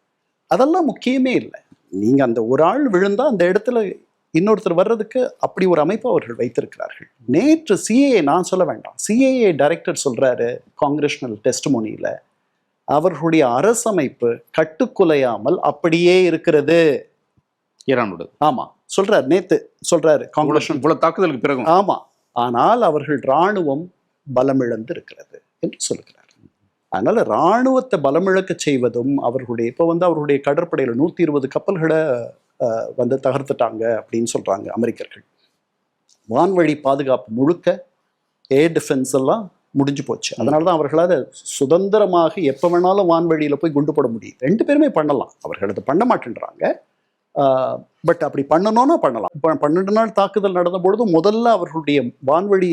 அதெல்லாம் முக்கியமே இல்லை. நீங்கள் அந்த ஒரு ஆள் விழுந்தா அந்த இடத்துல இன்னொருத்தர் வர்றதுக்கு அப்படி ஒரு அமைப்பு அவர்கள் வைத்திருக்கிறார்கள். நேற்று சிஏஏ, நான் சொல்ல வேண்டாம், சிஏஏ டைரக்டர் சொல்றாரு காங்கிரஷனல் டெஸ்டிமோனியில், அவர்களுடைய அரசமைப்பு கட்டுக்குலையாமல் அப்படியே இருக்கிறது ஈரானோட. ஆமா சொல்றாரு, நேத்து சொல்றாரு காங்கிரஷன் தாக்குதலுக்கு பிறகு. ஆமா, ஆனால் அவர்கள் இராணுவம் பலமிழந்து இருக்கிறது என்று சொல்லுகிறார். அதனால இராணுவத்தை பலமிழக்க செய்வதும் அவர்களுடைய இப்போ வந்து அவர்களுடைய கடற்படையில் 120 கப்பல்களை வந்து தகர்த்துட்டாங்க அப்படின்னு சொல்றாங்க அமெரிக்கர்கள். வான்வழி பாதுகாப்பு முழுக்க ஏர் டிஃபென்ஸ் எல்லாம் முடிஞ்சு போச்சு. அதனால தான் அவர்களால் சுதந்திரமாக எப்போ வேணாலும் வான்வழியில் போய் குண்டு போட முடியும். 2 பேருமே பண்ணலாம், அவர்கள் அதை பண்ண மாட்டேன்றாங்க. பட் அப்படி பண்ணணும்னா பண்ணலாம். இப்போ 12 நாள் தாக்குதல் நடந்த பொழுது முதல்ல அவர்களுடைய வான்வழி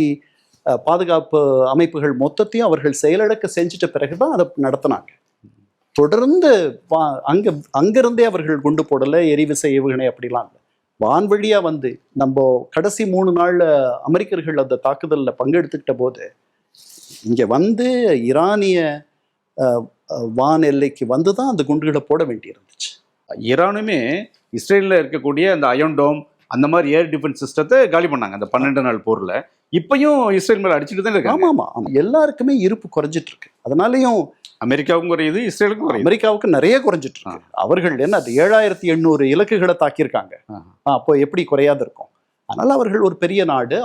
பாதுகாப்பு அமைப்புகள் மொத்தத்தையும் அவர்கள் செயலிழக்க செஞ்சிட்ட பிறகுதான் அதை நடத்தினாங்க. தொடர்ந்து அங்கிருந்தே அவர்கள் குண்டு போடலை, எரிவிசை ஏவுகணை அப்படிலாம் இல்லை. வான்வழியா வந்து நம்ம கடைசி 3 நாள்ல அமெரிக்கர்கள் அந்த தாக்குதலில் பங்கெடுத்துக்கிட்ட போது இங்கே வந்து ஈரானிய வான் எல்லைக்கு வந்து தான் அந்த குண்டுகளை போட வேண்டி இருந்துச்சு. ஈரானுமே இஸ்ரேலில் இருக்கக்கூடிய அந்த அயன்டோம் அந்த மாதிரி ஏர் டிஃபென்ஸ் சிஸ்டத்தை காலி பண்ணாங்க அந்த 12 நாள் போரில். இப்பயும் இஸ்ரேல் மேலே அடிச்சுட்டு தான் இருக்காங்க. ஆமாம், எல்லாருக்குமே இருப்பு குறைஞ்சிட்டு இருக்கு. அதனாலையும் அமெரிக்காவுக்கும் குறையுது, இஸ்ரேலுக்கும் குறையுது. அமெரிக்காவுக்கு நிறைய குறைஞ்சிட்டு இருக்கு. அவர்கள் என்ன அது 7800 இலக்குகளை தாக்கியிருக்காங்க. அப்போ எப்படி குறையாது இருக்கும்? அதனால அவர்கள் ஒரு பெரிய நாடு.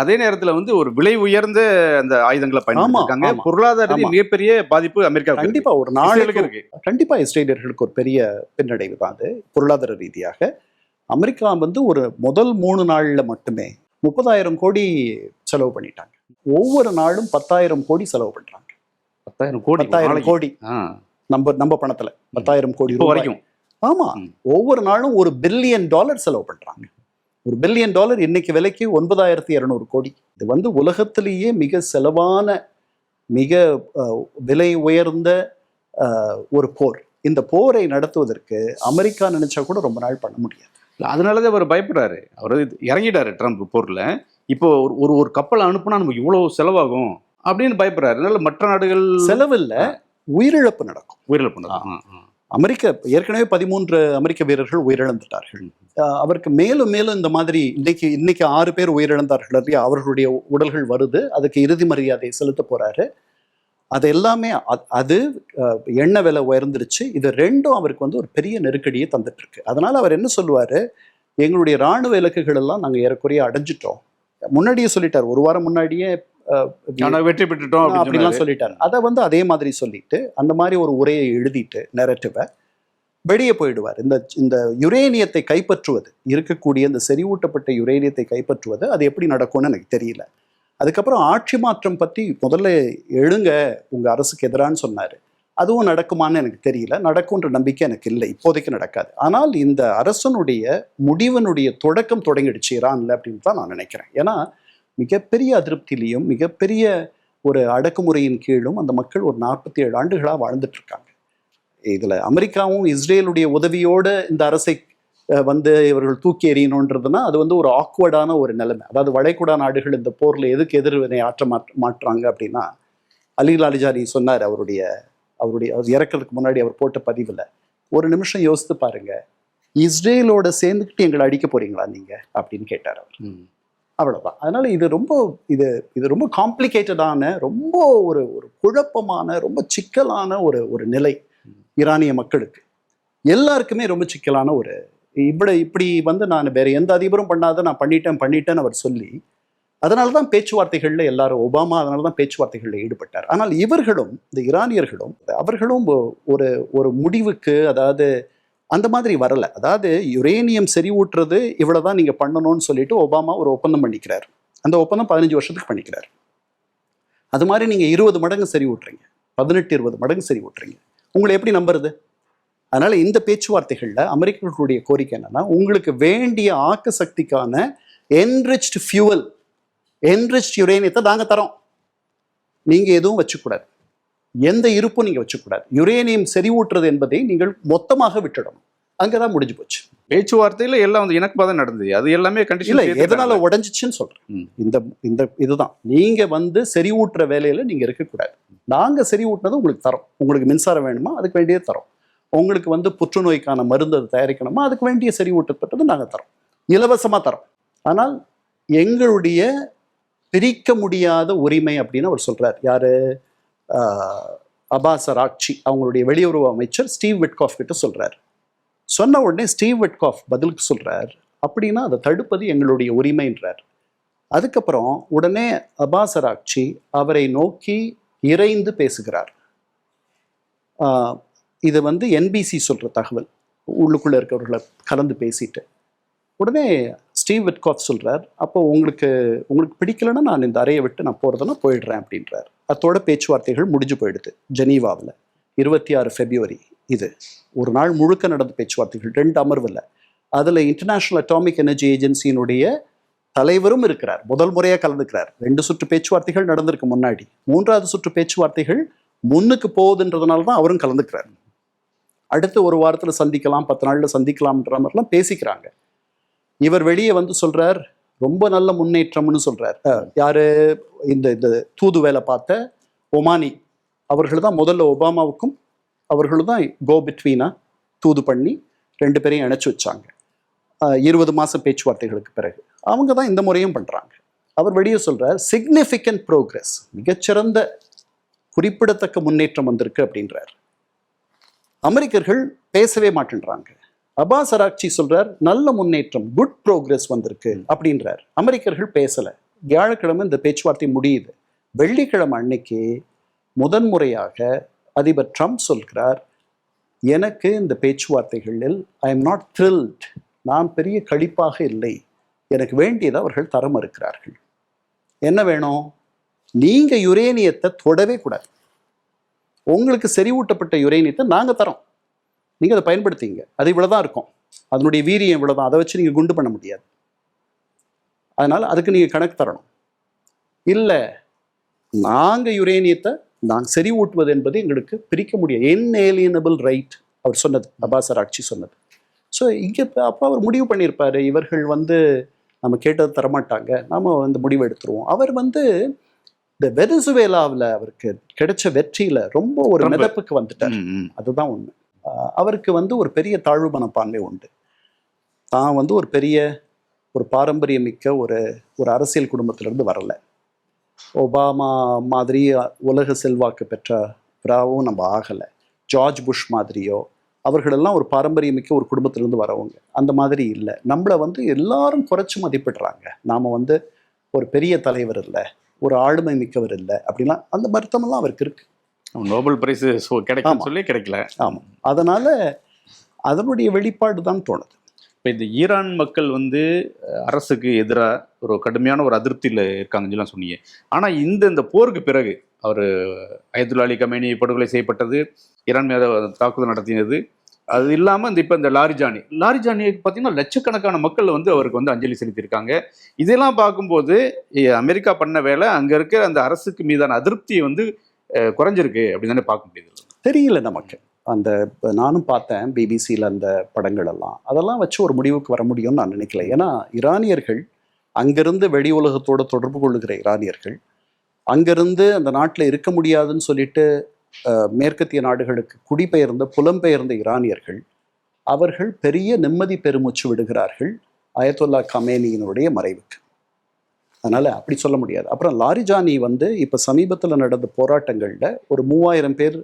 அதே நேரத்தில் வந்து ஒரு விலை உயர்ந்த அந்த ஆயுதங்களை பயன்படுத்திருக்காங்க. பொருளாதார மிகப்பெரிய பாதிப்பு அமெரிக்கா கண்டிப்பா ஒரு நாளுக்கு இருக்கு. கண்டிப்பா இஸ்ரேலியர்களுக்கு ஒரு பெரிய பின்னடைவு தான் அது பொருளாதார ரீதியாக. அமெரிக்கா வந்து ஒரு முதல் 3 நாள்ல மட்டுமே 30,000 கோடி செலவு பண்ணிட்டாங்க. ஒவ்வொரு நாளும் 10,000 கோடி செலவு பண்றாங்க. 10,000 கோடி நம்ம பணத்துல 10,000 கோடி வரைக்கும். ஆமா, ஒவ்வொரு நாளும் $1 பில்லியன் செலவு பண்றாங்க. $1 பில்லியன் இன்னைக்கு விலைக்கு 9,200 கோடி. இது வந்து உலகத்திலேயே மிக செலவான, மிக விலை உயர்ந்த ஒரு போர். இந்த போரை நடத்துவதற்கு அமெரிக்கா நினைச்சா கூட ரொம்ப நாள் பண்ண முடியாது. அதனாலதான் அவர் பயப்படுறாரு. அவர் இறங்கிட்டாரு ட்ரம்ப் போர்ல. இப்போ ஒரு கப்பல் அனுப்புனா நமக்கு இவ்வளவு செலவாகும் அப்படின்னு பயப்படுறாரு. அதனால மற்ற நாடுகள் செலவு இல்ல, உயிரிழப்பு நடக்கும். அமெரிக்கா ஏற்கனவே 13 அமெரிக்க வீரர்கள் உயிரிழந்துட்டார்கள். அவருக்கு மேலும் இந்த மாதிரி இன்னைக்கு 6 பேர் உயிரிழந்தார்கள் இல்லையா, அவர்களுடைய உடல்கள் வருது. அதுக்கு இறுதி மரியாதை செலுத்த போறாரு. அது எல்லாமே அது எண்ணெய் விலை உயர்ந்துருச்சு. இது ரெண்டும் அவருக்கு வந்து ஒரு பெரிய நெருக்கடியை தந்துட்டு இருக்கு. அதனால அவர் என்ன சொல்லுவாரு, எங்களுடைய இராணுவ இலக்குகள் எல்லாம் நாங்கள் ஏறக்குறைய அடைஞ்சிட்டோம். முன்னாடியே சொல்லிட்டார், ஒரு வாரம் முன்னாடியே வெற்றி பெற்றுட்டோம் அப்படின்லாம் சொல்லிட்டார். அதை வந்து அதே மாதிரி சொல்லிட்டு அந்த மாதிரி ஒரு உரையை எழுதிட்டு நெரட்டிவை வெளியே போயிடுவார். இந்த யுரேனியத்தை கைப்பற்றுவது, இருக்கக்கூடிய இந்த செறிவூட்டப்பட்ட யுரேனியத்தை கைப்பற்றுவது அது எப்படி நடக்கும்னு எனக்கு தெரியல. அதுக்கப்புறம் ஆட்சி மாற்றம் பற்றி முதல்ல எழுங்க உங்கள் அரசுக்கு எதிரான்னு சொன்னார். அதுவும் நடக்குமான்னு எனக்கு தெரியல. நடக்கும்ன்ற நம்பிக்கை எனக்கு இல்லை, இப்போதைக்கு நடக்காது. ஆனால் இந்த அரசனுடைய முடிவனுடைய தொடக்கம் தொடங்கிடுச்சு ஈரானில் அப்படின்னு தான் நான் நினைக்கிறேன். ஏன்னா மிகப்பெரிய அதிருப்தியிலையும் மிகப்பெரிய ஒரு அடக்குமுறையின் கீழும் அந்த மக்கள் ஒரு 47 ஆண்டுகளாக வாழ்ந்துட்டு இருக்காங்க. இதில் அமெரிக்காவும் இஸ்ரேலுடைய உதவியோடு இந்த அரசை வந்து இவர்கள் தூக்கி எறியணுன்றதுன்னா அது வந்து ஒரு ஆக்வர்டான ஒரு நிலைமை. அதாவது வளைகுடா நாடுகள் இந்த போரில் எதுக்கு எதிர்வினை மாற்றுறாங்க அப்படின்னா, அலி லாலிஜாரி சொன்னார் அவருடைய அவர் இறக்கிறதுக்கு முன்னாடி அவர் போட்ட பதிவில், ஒரு நிமிஷம் யோசித்து பாருங்க, இஸ்ரேலோட சேர்ந்துக்கிட்டு எங்களை அடிக்க போறீங்களா நீங்க அப்படின்னு கேட்டார் அவர். அவ்வளோதான். அதனால இது ரொம்ப காம்ப்ளிகேட்டடான, ரொம்ப ஒரு குழப்பமான, ரொம்ப சிக்கலான ஒரு நிலை ஈரானிய மக்களுக்கு. எல்லாருக்குமே ரொம்ப சிக்கலான ஒரு இப்படி வந்து நான் வேற எந்த அதிபரும் பண்ணாத நான் பண்ணிட்டேன்னு அவர் சொல்லி, அதனால தான் பேச்சுவார்த்தைகளில் எல்லாரும் ஒபாமா அதனால தான் பேச்சுவார்த்தைகளில் ஈடுபட்டார். ஆனால் இவர்களும் இந்த ஈரானியர்களும் அவர்களும் ஒரு முடிவுக்கு, அதாவது அந்த மாதிரி வரலை. அதாவது யுரேனியம் செறிவூட்டுறது இவ்வளோதான் நீங்கள் பண்ணணும்னு சொல்லிட்டு ஒபாமா ஒரு ஒப்பந்தம் பண்ணிக்கிறார். அந்த ஒப்பந்தம் 15 வருஷத்துக்கு பண்ணிக்கிறார். அது மாதிரி நீங்கள் 20 மடங்கு செறிவூட்டுறீங்க, 18-20 மடங்கு செறிவூட்டுறீங்க, உங்களை எப்படி நம்புறது? அதனால இந்த பேச்சுவார்த்தைகளில் அமெரிக்கர்களுடைய கோரிக்கை என்னன்னா, உங்களுக்கு வேண்டிய ஆக்க சக்திக்கான என்ரிச்டு ஃபியூவல், என்ரிச்டு யுரேனியத்தை நாங்கள் தரோம், நீங்கள் எதுவும் வச்சுக்கூடாது, எந்த இருப்பும் நீங்கள் வச்சுக்கூடாது, யுரேனியம் செறிவூட்டுறது என்பதை நீங்கள் மொத்தமாக விட்டுடணும். அங்கதான் முடிஞ்சு போச்சு. பேச்சுவார்த்தையில எல்லாம் வந்து எனக்கு தான் நடந்தது. அது எல்லாமே கண்டிஷன் எதனால உடஞ்சிச்சுன்னு சொல்றேன். இந்த இதுதான், நீங்க வந்து செறிவூட்டுற வேலையில நீங்க இருக்கக்கூடாது, நாங்க செறிவூட்டினது உங்களுக்கு தரோம். உங்களுக்கு மின்சாரம் வேணுமா, அதுக்கு வேண்டியது தரோம். உங்களுக்கு வந்து புற்றுநோய்க்கான மருந்து தயாரிக்கணுமா, அதுக்கு வேண்டிய செறிவூட்டப்பட்டது நாங்கள் தரோம், இலவசமாக தரோம். ஆனால் எங்களுடைய பிரிக்க முடியாத உரிமை அப்படின்னு அவர் சொல்றார். யாரு? அப்பாஸ் அராக்சி, அவங்களுடைய வெளியுறவு அமைச்சர் ஸ்டீவ் விட்காஃப் கிட்ட சொல்றார். சொன்ன உடனே ஸ்டீவ் விட்காஃப் பதிலுக்கு சொல்றார், அப்படின்னா அதை தடுப்பது எங்களுடைய உரிமைன்றார். அதுக்கப்புறம் உடனே அப்பாஸ் அராக்சி அவரை நோக்கி இறைந்து பேசுகிறார். இது வந்து என்பிசி சொல்ற தகவல், உள்ளுக்குள்ள இருக்கிறவர்களை கலந்து பேசிட்டு. உடனே ஸ்டீவ் விட்காஃப் சொல்றார், அப்போ உங்களுக்கு பிடிக்கலன்னா நான் இந்த அறையை விட்டு நான் போறதுன்னா போயிடுறேன் அப்படின்றார். அதோட பேச்சுவார்த்தைகள் முடிஞ்சு போயிடுது ஜெனீவாவில் 26 ஃபெப்ரவரி. இது ஒரு நாள் முழுக்க நடந்த பேச்சுவார்த்தைகள், 2 அமர்வில். அதில் இன்டர்நேஷ்னல் அட்டாமிக் எனர்ஜி ஏஜென்சியினுடைய தலைவரும் இருக்கிறார், முதல் முறையாக கலந்துக்கிறார். 2 சுற்று பேச்சுவார்த்தைகள் நடந்திருக்கு முன்னாடி, 3வது சுற்று பேச்சுவார்த்தைகள் முன்னுக்கு போகுதுன்றதுனால தான் அவரும் கலந்துக்கிறார். அடுத்து ஒரு வாரத்தில் சந்திக்கலாம், 10 நாளில் சந்திக்கலாம்ன்ற மாதிரிலாம் பேசிக்கிறாங்க. இவர் வெளியே வந்து சொல்றார், ரொம்ப நல்ல முன்னேற்றம்னு சொல்றார். யாரு? இந்த தூது வேலை பார்த்த ஒமானி அவர்கள் தான் முதல்ல ஒபாமாவுக்கும் அவர்களும் தான் கோ பிட்வீனா தூது பண்ணி 2 பேரையும் இணைச்சு வச்சாங்க. 20 மாதம் பேச்சுவார்த்தைகளுக்கு பிறகு அவங்க தான் இந்த முறையும் பண்றாங்க. அவர் வெளியே சொல்றார், சிக்னிஃபிகண்ட் ப்ரோக்ரஸ், மிகச்சிறந்த குறிப்பிடத்தக்க முன்னேற்றம் வந்திருக்கு அப்படின்றார். அமெரிக்கர்கள் பேசவே மாட்டேன்றாங்க. அப்பாஸ் அராக்சி சொல்றார், நல்ல முன்னேற்றம், குட் ப்ரோக்ரஸ் வந்திருக்கு அப்படின்றார். அமெரிக்கர்கள் பேசல. வியாழக்கிழமை இந்த பேச்சுவார்த்தை முடியுது. வெள்ளிக்கிழமை அன்னைக்கு முதன்முறையாக அதிபர் ட்ரம்ப் சொல்கிறார், எனக்கு இந்த பேச்சுவார்த்தைகளில் ஐ எம் நாட் த்ரில்ட், நான் பெரிய களிப்பாக இல்லை, எனக்கு வேண்டியதை அவர்கள் தர மறுக்கிறார்கள். என்ன வேணும்? நீங்க யுரேனியத்தை தொடவே கூடாது, உங்களுக்கு செறிவூட்டப்பட்ட யுரேனியத்தை நாங்க தரோம், நீங்க அதை பயன்படுத்திங்க, அது இவ்வளவுதான் இருக்கும், அதனுடைய வீரியம் இவ்வளவுதான், அதை வச்சு நீங்க குண்டு பண்ண முடியாது, அதனால அதுக்கு நீங்க கணக்கு தரணும். இல்லை, நாங்க யுரேனியத்தை நாங்கள் செறிவூட்டுவது என்பது எங்களுக்கு பிரிக்க முடியாது, இன்ஏலியனபிள் ரைட் அவர் சொன்னது, அப்பாஸ் அராக்சி சொன்னது. ஸோ இங்கே அப்போ அவர் முடிவு பண்ணியிருப்பாரு, இவர்கள் வந்து நம்ம கேட்டது தரமாட்டாங்க, நாம வந்து முடிவு எடுத்துருவோம். அவர் வந்து இந்த வெனிசுவேலாவில் அவருக்கு கிடைச்ச வெற்றியில ரொம்ப ஒரு மிதப்புக்கு வந்துட்டார். அதுதான் உண்மை. அவருக்கு வந்து ஒரு பெரிய தாழ்வு மனப்பான்மை உண்டு. தான் வந்து ஒரு பெரிய ஒரு பாரம்பரியமிக்க ஒரு அரசியல் குடும்பத்திலிருந்து வரல. ஒபாமா மாதிரி உலக செல்வாக்கு பெற்றவராகவும் நம்ம ஆகலை. ஜார்ஜ் புஷ் மாதிரியோ அவர்களெல்லாம் ஒரு பாரம்பரியமிக்க ஒரு குடும்பத்திலேருந்து வரவங்க. அந்த மாதிரி இல்லை. நம்மளை வந்து எல்லாரும் குறைச்சி மதிப்பிடுறாங்க. நாம் வந்து ஒரு பெரிய தலைவர் இல்லை, ஒரு ஆளுமை மிக்கவர் இல்லை அப்படிலாம் அந்த வருத்தமெல்லாம் அவருக்கு இருக்கு. நோபல் பிரைஸ் கிடைக்கும் சொல்லி கிடைக்கல. ஆமாம், அதனால் அதனுடைய வெளிப்பாடு தான் தோணுது. இப்போ இந்த ஈரான் மக்கள் வந்து அரசுக்கு எதிராக ஒரு கடுமையான ஒரு அதிருப்தியில் இருக்காங்கன்னு சொல்லலாம் சொன்னீங்க. ஆனால் இந்த போருக்கு பிறகு அவர் அயதுல்லா அலி கமேனி படுகொலை செய்யப்பட்டது, ஈரான் மீது தாக்குதல் நடத்தினது, அது இல்லாமல் இப்போ இந்த லாரிஜானி பார்த்தீங்கன்னா லட்சக்கணக்கான மக்கள் வந்து அவருக்கு வந்து அஞ்சலி செலுத்தியிருக்காங்க. இதெல்லாம் பார்க்கும்போது அமெரிக்கா பண்ண வேலை அங்கே இருக்கிற அந்த அரசுக்கு மீதான அதிருப்தியை வந்து குறைஞ்சிருக்கு அப்படின்னு தானே பார்க்க முடியுது. தெரியல நமக்கு. அந்த நானும் பார்த்தேன் பிபிசியில் அந்த படங்கள் எல்லாம். அதெல்லாம் வச்சு ஒரு முடிவுக்கு வர முடியும்னு நான் நினைக்கல. ஏன்னா இரானியர்கள் அங்கிருந்து வெளி உலகத்தோடு தொடர்பு கொள்ளுகிற இரானியர்கள், அங்கிருந்து அந்த நாட்டில் இருக்க முடியாதுன்னு சொல்லிட்டு மேற்கத்திய நாடுகளுக்கு குடிபெயர்ந்த புலம்பெயர்ந்த இரானியர்கள், அவர்கள் பெரிய நிம்மதி பெருமூச்சு விடுகிறார்கள் அயத்துல்லா கமேனியினுடைய மறைவுக்கு. அதனால் அப்படி சொல்ல முடியாது. அப்புறம் லாரிஜானி வந்து இப்போ சமீபத்தில் நடந்த போராட்டங்களில் ஒரு 3000 பேர்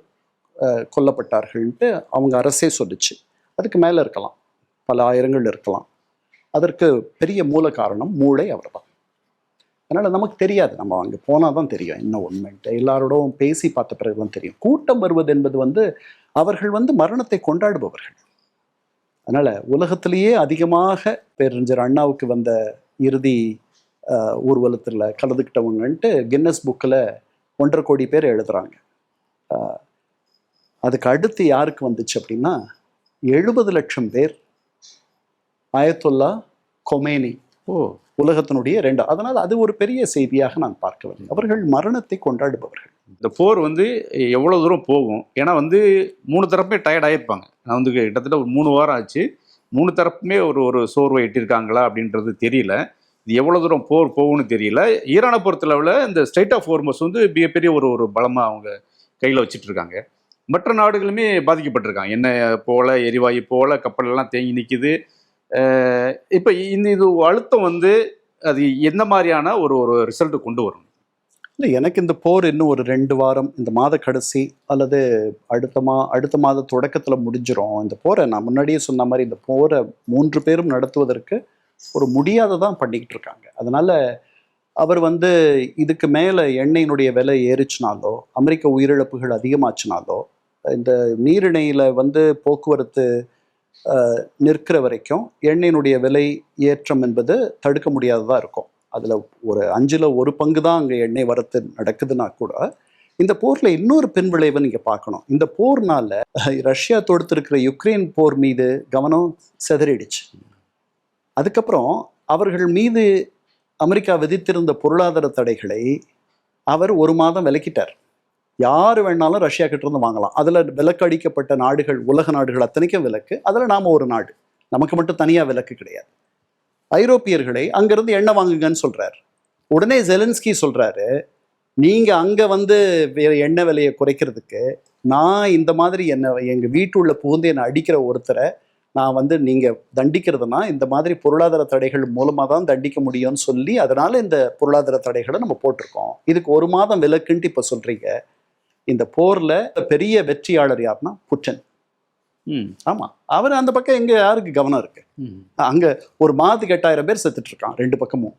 கொல்லப்பட்டார்கள்ன்ட்டு அவங்க அரசே சொல்லிச்சு. அதுக்கு மேலே இருக்கலாம், பல ஆயிரங்கள் இருக்கலாம். அதற்கு பெரிய மூல காரணம் மூளை அவர் தான். அதனால் நமக்கு தெரியாது, நம்ம அங்கே போனால் தான் தெரியும் என்ன உண்மைன்ட்டு. எல்லாரோடும் பேசி பார்த்த பிறகு தான் தெரியும். கூட்டம் வருவது என்பது வந்து அவர்கள் வந்து மரணத்தை கொண்டாடுபவர்கள். அதனால் உலகத்திலேயே அதிகமாக பேரறிஞர் அண்ணாவுக்கு வந்த இறுதி ஊர்வலத்தில் கலந்துக்கிட்டவங்கன்ட்டு கின்னஸ் புக்கில் 1.5 கோடி பேர் எழுதுகிறாங்க. அதுக்கு அடுத்து யாருக்கு வந்துச்சு அப்படின்னா 70 லட்சம் பேர் அயத்துல்லா கொமேனி உலகத்தினுடைய 2. அதனால் அது ஒரு பெரிய செய்தியாக நான் பார்க்கவில்லை. அவர்கள் மரணத்தை கொண்டாடுபவர்கள். இந்த போர் வந்து எவ்வளோ தூரம் போகும்? ஏன்னா வந்து 3 தரப்புமே டயர்ட் ஆகிருப்பாங்க. நான் வந்து கிட்டத்தட்ட ஒரு 3 வாரம் ஆச்சு. 3 தரப்புமே ஒரு சோர்வை எட்டிருக்காங்களா அப்படின்றது தெரியல. இது எவ்வளோ தூரம் போர் போகும்னு தெரியல. ஈரானை பொறுத்தளவில் இந்த ஸ்ட்ரைட் ஆஃப் ஹோர்மஸ் வந்து மிகப்பெரிய ஒரு பலமாக அவங்க கையில் வச்சுட்டு இருக்காங்க. மற்ற நாடுகளுமே பாதிக்கப்பட்டிருக்காங்க. எண்ணெய் போல, எரிவாயு போல கப்பலெல்லாம் தேங்கி நிற்கிது. இப்போ இது அழுத்தம் வந்து அது எந்த மாதிரியான ஒரு ரிசல்ட் கொண்டு வரும்? இல்லை, எனக்கு இந்த போர் இன்னும் ஒரு 2 வாரம், இந்த மாத கடைசி அல்லது அடுத்த மாத தொடக்கத்தில் முடிஞ்சிடும். இந்த போரை நான் முன்னாடியே சொன்ன மாதிரி இந்த போரை 3 பேரும் நடத்துவதற்கு ஒரு முடியாததான் பண்ணிக்கிட்டு இருக்காங்க. அதனால் அவர் வந்து இதுக்கு மேலே எண்ணெயினுடைய விலை ஏறிச்சினாலோ, அமெரிக்க உயிரிழப்புகள் அதிகமாச்சினாலோ, இந்த நீரிணையில் வந்து போக்குவரத்து நிற்கிற வரைக்கும் எண்ணெயினுடைய விலை ஏற்றம் என்பது தடுக்க முடியாததாக இருக்கும். அதில் ஒரு 5ல் 1 பங்கு தான் அங்கே எண்ணெய் வரத்து நடக்குதுன்னா கூட இந்த போரில் இன்னொரு பின்விளைவை நீங்கள் பார்க்கணும். இந்த போர்னால் ரஷ்யா தொடுத்திருக்கிற யுக்ரைன் போர் மீது கவனம் சிதறிடுச்சு. அதுக்கப்புறம் அவர்கள் மீது அமெரிக்கா விதித்திருந்த பொருளாதார தடைகளை அவர் 1 மாதம் விலக்கிட்டார். யார் வேணாலும் ரஷ்யா கிட்டேருந்து வாங்கலாம். அதில் விலக்கு அடிக்கப்பட்ட நாடுகள், உலக நாடுகள் அத்தனைக்கும் விலக்கு. அதில் நாம் ஒரு நாடு, நமக்கு மட்டும் தனியாக விலக்கு கிடையாது. ஐரோப்பியர்களை அங்கேருந்து எண்ணெய் வாங்குங்கன்னு சொல்கிறார். உடனே ஜெலன்ஸ்கி சொல்கிறாரு, நீங்கள் அங்கே வந்து எண்ணெய் விலையை குறைக்கிறதுக்கு நான் இந்த மாதிரி எங்கள் வீட்டுள்ள புகுந்து என்னை அடிக்கிற ஒருத்தரை நான் வந்து நீங்கள் தண்டிக்கிறதுனா இந்த மாதிரி பொருளாதார தடைகள் மூலமாக தான் தண்டிக்க முடியும்னு சொல்லி, அதனால் இந்த பொருளாதார தடைகளை நம்ம போட்டிருக்கோம். இதுக்கு 1 மாதம் விலக்குன்ட்டு இப்போ சொல்கிறீங்க. இந்த போரில் பெரிய வெற்றியாளர் யாருன்னா புட்டின். ஆமாம், அவர் அந்த பக்கம் எங்கே யாருக்கு கவனம் இருக்குது? அங்கே ஒரு மாதத்துக்கு 8000 பேர் செத்துட்ருக்கான் 2 பக்கமும்.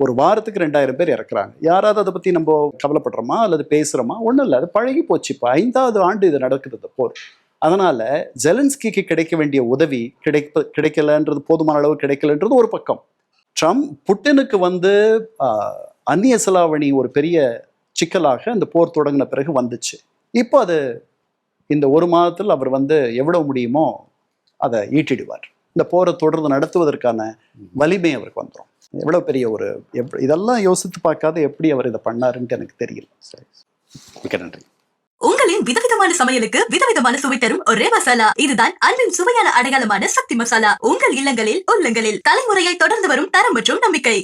ஒரு வாரத்துக்கு 2000 பேர் இறக்குறாங்க. யாராவது அதை பற்றி நம்ம கவலைப்படுறோமா அல்லது பேசுகிறோமா? ஒன்றும் இல்லை, அது பழகி போச்சு. இப்போ 5வது ஆண்டு இது நடக்குது இந்த போர். அதனால் ஜெலன்ஸ்கிக்கு கிடைக்க வேண்டிய உதவி கிடைக்கலன்றது, போதுமான அளவு கிடைக்கலன்றது ஒரு பக்கம். புட்டினுக்கு வந்து அந்நிய செலாவணி ஒரு பெரிய சிக்கலாக அந்த போர் தொடங்கின பிறகு வந்துச்சு. இப்போ அது இந்த 1 மாதத்தில் அவர் வந்து எவ்வளவு முடியுமோ அதை ஈட்டிடுவார். இந்த போரை தொடர்ந்து நடத்துவதற்கான வலிமை அவருக்கு வந்துடும். எவ்வளோ பெரிய இதெல்லாம் யோசித்து பார்க்காத எப்படி அவர் இதை பண்ணாருன்ட்டு எனக்கு தெரியல. சரி, மிக்க நன்றி. உங்களின் விதவிதமான சமையலுக்கு விதவிதமான சுவை தரும் ஒரே மசாலா, இதுதான் அன்பின் சுவையான அடையாளமான சக்தி மசாலா. உங்கள் இல்லங்களில் உள்ளங்களில் தலைமுறையை தொடர்ந்து வரும் தரம் மற்றும் நம்பிக்கை.